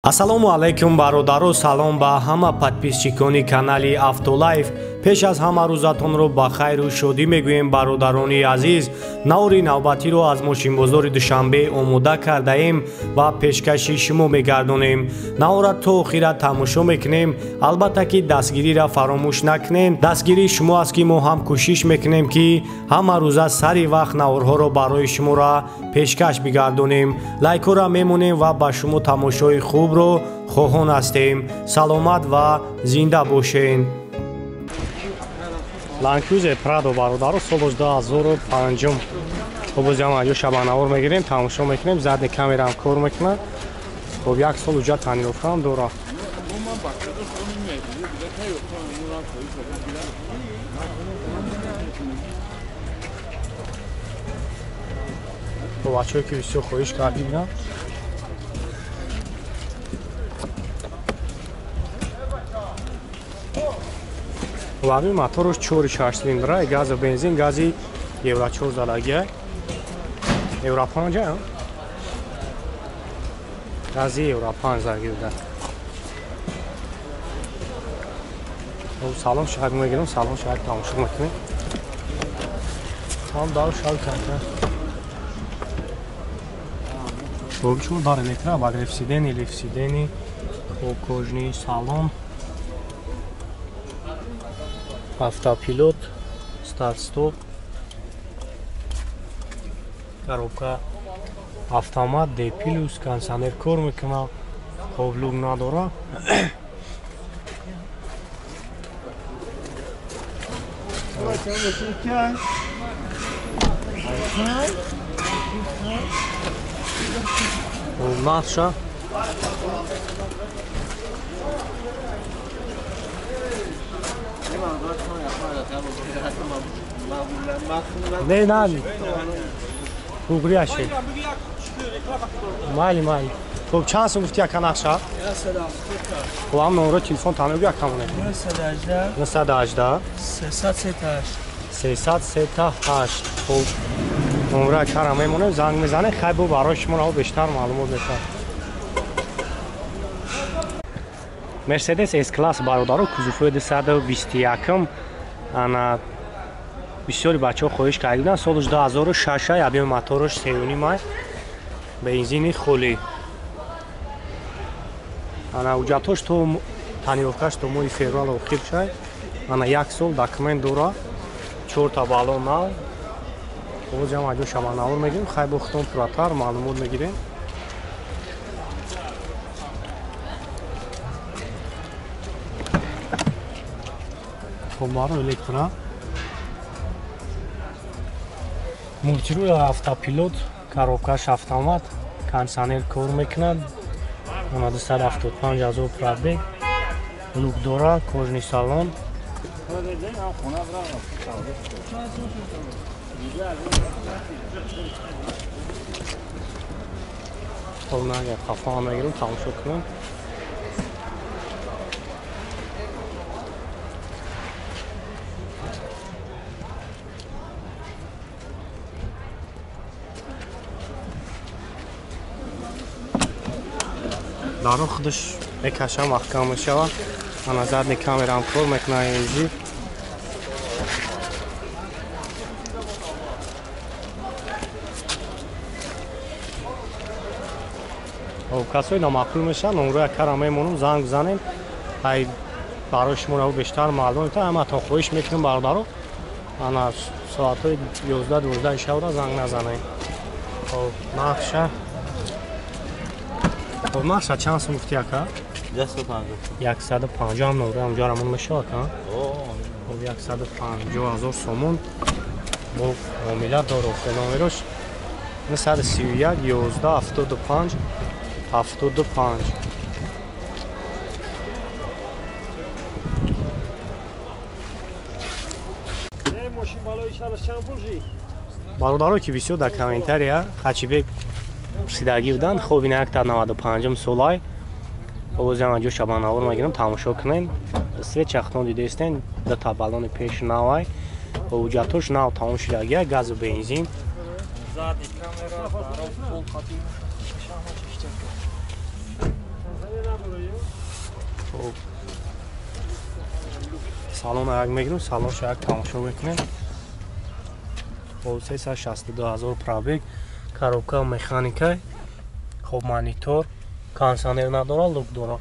Ассалому алайкум бародаро, салом ба ҳама подписчикони канали Автолайф. пеш аз ҳама рӯзатонро ба хайру шодӣ мегӯем бародарони азиз. наври навбатиро аз мошинбозори душанбе омода кардаем ва пешкаши шумо мегардонем. навра то охира тамошо мекунем. албатта ки дастгирира фаромӯш накунем. дастгири шумо аст ки мо ҳам кӯшиш мекунем ки ҳама рӯза сари вақт наврҳоро барои шумора пешкаш бигардонем. лайкора мемонем ва ба шумо тамошои хубро хоҳон ҳастем. саломат ва зинда бошед. Ланкюзе Прадо бародаро соли 2005 обозиама ё шабанавор мегирем, тамошо мекунем, задни камерам кор мекуна. Хоб як сол уҷа танировкам дора. бачаҳое ки бисёр хоҳиш кардидам. Вағи моторош 4-6 цилиндра, газа бензин, гази евро 4 залагия. Евро 5, а? Гази евро 5 загирда. Салон шаг мегирам, салон шаг тамошо мекунем. Там дар шаг карда. Боб чун дар электро, баг лифсидени, кожни салон. Автопилот, старт-стоп, коробка автомат, D+, кондиционер кор мекуна, хоб луг надора. Наша نه نه خوبریشه مالی خب چند سو گفتی یک نقشه خب هم نمره تلفن تمام بیا کمونه 918 338 خب نمره کارم میمونه زنگ میزنه خیلی برای شما بیشتر معلومات بشه مرسدس اس کلاس برادرو کузовои 221 ана бисёри бачаҳо хоҳиш кардиданд. соли 2006 объеми моторош 3.5 май бензини хӯли. ана ҳуҷҷатош то танировкаш то моҳи феврал охир шад. ана 1 сол документ дора. 4 та баллон нав. боз ҳам аҷо шабанавор мегирем. хай бо хитон пурратар маълумот мегирем. Хомаро электро. Мултирӯи автопилот, коробкаш автомат, кондиционер кор мекунад. Ана 275,000 пробег. лук дора, кожни салон. Хоб нага хафа мегирем, тамошо кунем. даро худаш мекаша маҳкам мешавад. ана задни камерам кор мекуна инҷи. касои намақбул мешавад номерои карам мемонам занг бизанем. ай барои шумо бештар маълумот ҳаматон хоҳиш мекунем бародаро ана соатҳои 11-12 шабра занг назанем. нақша чанд сум гуфти яка? 150 номера ҳамҷо рамон мешавад ка? 150,000 сомон бо муомила дорад. номерош 931 11 75 75. бародаро ки бисёр дар комментария хачибек пурсидагӣ буданд. хоб ин як та 95 солай овози ҳам аҷо шабанавор мегирем, тамошо кунем. свет чахтон дидестен да табалони пеш навай ҳуҷҷатош нав тамом шудагия газу бензин. салон як мегирем, салонш як тамошо мекунем. Хоб 362000 пробег, коробка механика, хоб монитор, кондиционер надора, лук дора.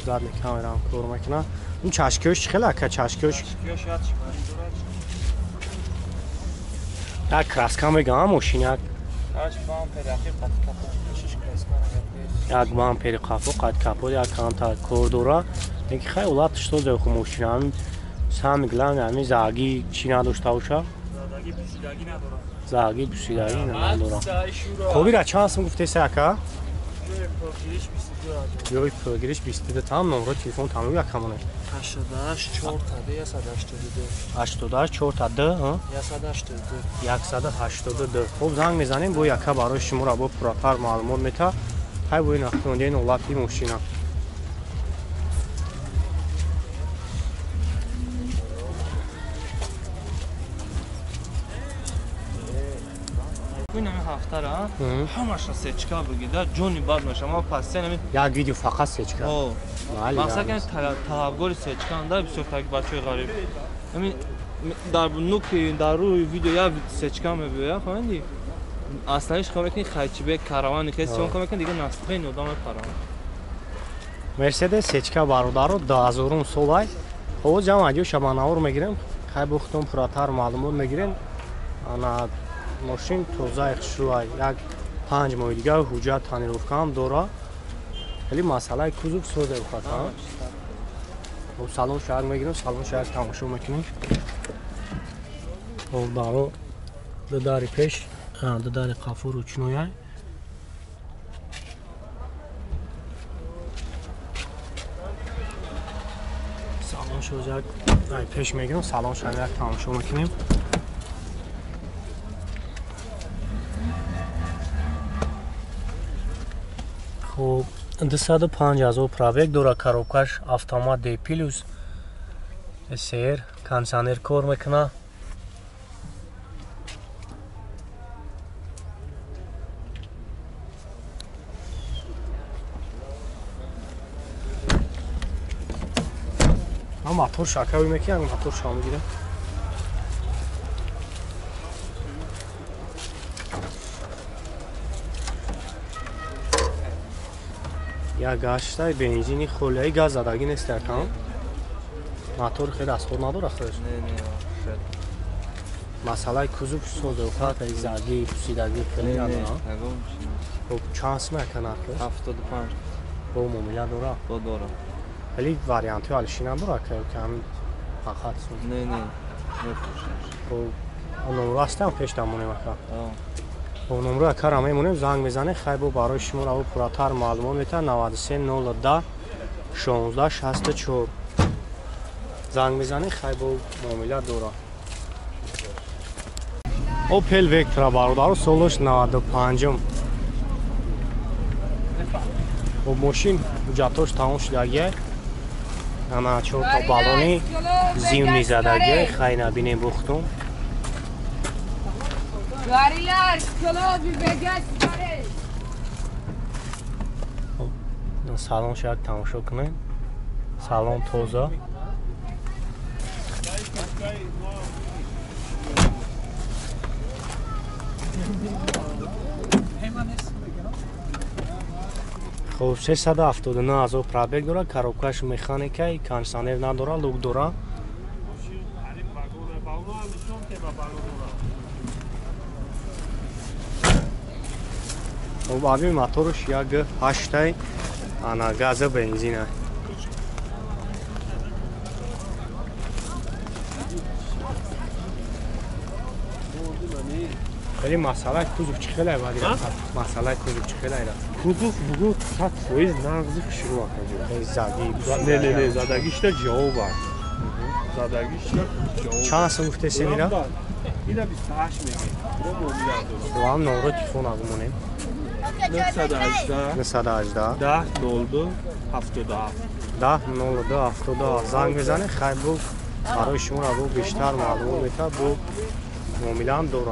Zadni kameram kor makina. این چشکش خیلی که چشکش یک کراسکا میگم ماشین یک بامپر کاپو قد کاپو یک کانتر کوردورا یک خیلی ولات شده در خو ماشین هم سام میگلن همین زاگی چی نداشته باشه زاگی بسیاری نداره خوبی را چانس میگفته ساکا یوی پروگرش 22 tam نمره تلفن تمام یک همونه 88 4 تا 182 88 4 تا 2 ها 182 خب زنگ میزنیم بو یکا برای شما را با پراتر معلومات میته های بو نخونده این اولاتی ماشینه این همه هفته را همش سچکا بگیده جونی باد میشه ما پس نمی یک ویدیو فقط سچکا مثلا که طلبگار سچکا اند بسیار تاک بچه غریب همین در نوک در روی ویدیو یا سچکا میبینه فهمیدی اصلاش کار میکنی خیچی به کاروان کسی کار میکنه دیگه نسخه نودام کاروان مرسدس سچکا برادر 10000 سولای خب جمع ادیو شبانه‌ور میگیرم خیلی بختم پراتر معلومات میگیرن انا ماشین توزیع شروع یک 5 ماه دیگه حجت تانیروفکا هم داره ولی مسئله کوزوب سوده بخواد خب سالن شهر میگیرم سالن شهر تماشا میکنیم خب دارو دداری پیش دداری قفور و چنویه سالن شهر پیش میگیرم سالن شهر تماشا میکنیم خب 250,000 пробег дора коробкаш автомат D+ SR кондиционер кор мекуна мотор шакави мекунам мотор шо мегирам یا گاشتای بنزینی خوله‌ای گاز زدگی نیست کام موتور خیلی از خود نداره خودش نه مسئله کوزوب سوده و خاطر زدگی پوسیدگی خیلی نداره خب چانس میکنه 75 با مومیلا داره با داره ولی واریانتی حالشی نداره که کم فقط سون نه خب اون راستم پیش دمونه مکان با نمره کار میمونیم زنگ میزنه خیلی برای شما رو پراتر معلومات میتن 93 010 16 64 زنگ میزنه خیلی معامله داره اوپل وکترا برادر سولش 95 و ماشین جاتوش تمام شدگی اما 4 تا بالونی زیونی زدگی خیلی نبینیم بختم Variler, kılavu beges var. سالن شاید تماشا کنیم سالن توزا خب 679,000 пробег داره коробкаш механика кондиционер نداره лук дора خب آبی موتورش یک 8 انا گاز بنزینه ولی مسئله کوزوب چی خیلی بادی مسئله کوزوب چی خیلی اینا کوزوب بگو 100% نقضی شروع کنه زدگی نه زدگیش تا جواب زدگیش تا جواب چند سال گفته سی میره؟ اینا 28 میگه و هم نمره تلفن آقمونیم 918 918 10 02 77 10 02 77 زنگ بزنه خیلی بو برای شما رو بیشتر معلوم میده بو معامله هم دوره